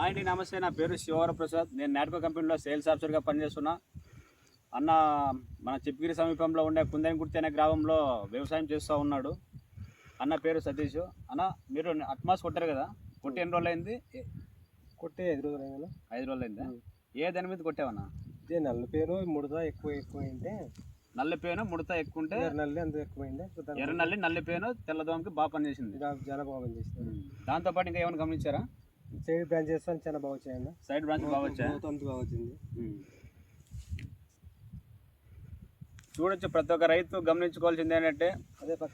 అండి నమస్తే, నా పేరు శివవర ప్రసాద్. నేను నాటకో కంపెనీలో సేల్స్ ఆఫీసర్గా పనిచేస్తున్నా. అన్న మన చిప్గిరి సమీపంలో ఉండే కుందెనగుర్తి అనే గ్రామంలో వ్యవసాయం చేస్తూ ఉన్నాడు. అన్న పేరు సతీష్. అన్న మీరు అట్మాస్ కొట్టారు కదా, కొట్టి ఎన్ని రోజులు అయింది? కొట్టి 5 రోజులు అయిందా? 5 రోజులు అయిందా? ఏ దాని మీద కొట్టావన్నా? ఇదే నల్ల పేరు ముడత ఎక్కువైంటే, నల్ల పేను ముడత ఎక్కువ ఉంటే, ఎర్రనల్లి అంత ఎక్కువైంది. ఎర్రనల్లి నల్లి పేను తెల్లదోమకి బాగా పనిచేసింది. చాలా బాగా పనిచేసింది. దాంతోపాటు ఇంకా ఏమైనా గమనించారా? సైడ్ బ్రాంచెస్ చాలా బాగా వచ్చాయన్న. సైడ్ బ్రాంచ్ బాగా వచ్చాయి, అంత బాగా వచ్చింది. చూడొచ్చు. ప్రతి ఒక్క రైతు గమనించుకోవాల్సింది ఏంటంటే, అదే పక్క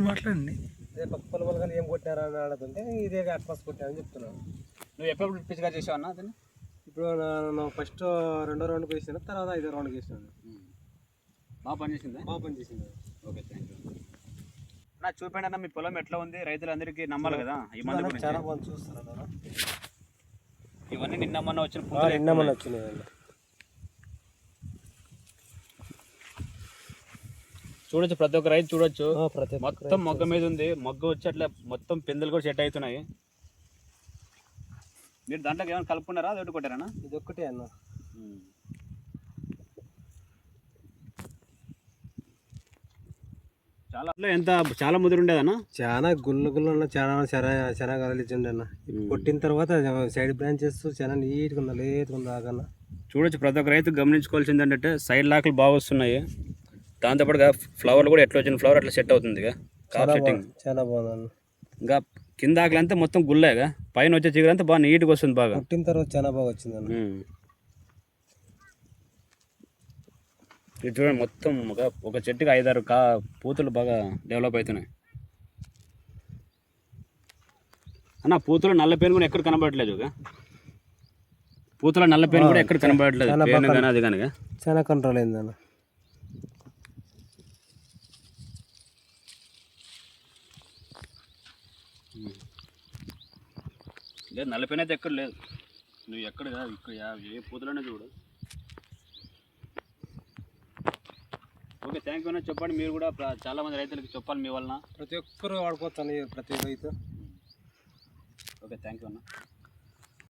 మాట్లాడండి. అదే పక్క పొలం కానీ ఏం కొట్టినారా అని అడుగుతుంటే ఇదే అట్మాస్ కొట్టానని చెప్తున్నాను. నువ్వు ఎప్పుడు పిచ్చిగా చేసావు అన్న అతను? ఇప్పుడు నేను ఫస్ట్ 2వ రౌండ్కి వేసాను, తర్వాత 5వ రౌండ్కి వేసాను. బాగా పనిచేసిందా? బాగా పనిచేసింది. Okay, thank you. నా చూపండి అన్న, మీ పొలం ఎట్లా ఉంది? రైతులందరికీ నమ్మాలి కదా ఈ మంది గురించి. చాలా బాగా చూస్తాను. ఇవన్నీ నిన్న మొన్న వచ్చిన నిన్న మొన్న వచ్చినాయి. చూడొచ్చు, ప్రతి ఒక్క రైతు చూడొచ్చు. మొత్తం మొగ్గ మీద ఉంది. మొగ్గ వచ్చి అట్లా మొత్తం పిందెలు కూడా సెట్ అవుతున్నాయి. మీరు దాంట్లోకి ఏమైనా కలుపుకున్నారా? అది ఒకటి కొట్టారా? ఇది ఒక్కటే అన్న. చాలా ముదిరి ఉండేదన్న. చాలా గుళ్ళు చాలా కదిలించండి అన్న. కొట్టిన తర్వాత సైడ్ బ్రాంచెస్ చాలా నీట్గా ఉంది, లేట్గా ఉంది ఆగన్న. చూడొచ్చు, ప్రతి ఒక్క రైతు గమనించుకోవాల్సింది ఏంటంటే, సైడ్ లాకులు బాగా వస్తున్నాయి. దాంతోపాటుగా ఫ్లవర్లు కూడా ఎట్లా వచ్చిన ఫ్లవర్ అట్లా సెట్ అవుతుంది. చాలా బాగుంది. ఇంకా కింద ఆకులంతా మొత్తం గుల్లేగా, పైన వచ్చే చిగురంతా బాగా నీట్గా వస్తుంది. బాగా కొట్టిన తర్వాత చాలా బాగా వచ్చింది అన్న. ఇది చూడండి, మొత్తం ఒక చెట్టుకి 5-6 పూతలు బాగా డెవలప్ అవుతున్నాయి. అన్న పూతలు నల్ల పేను కూడా ఎక్కడ కనబడట్లేదు. పూతల నల్ల పేను కూడా ఎక్కడ కనబడట్లేదు. పేను కానీ అది కానీ చాలా కంట్రోల్ అయింది అన్న. లేదు, నల్ల పేను అయితే ఎక్కడ లేదు. నువ్వు ఎక్కడ ఇక్కడ ఏ పూతలనే చూడు. ఓకే, థ్యాంక్ యూ అన్న. చెప్పండి, మీరు కూడా చాలామంది రైతులకి చెప్పాలి మీ వలన. ప్రతి ఒక్కరు వాడుకోవచ్చు ప్రతి రైతు. ఓకే, థ్యాంక్ యూ అన్న.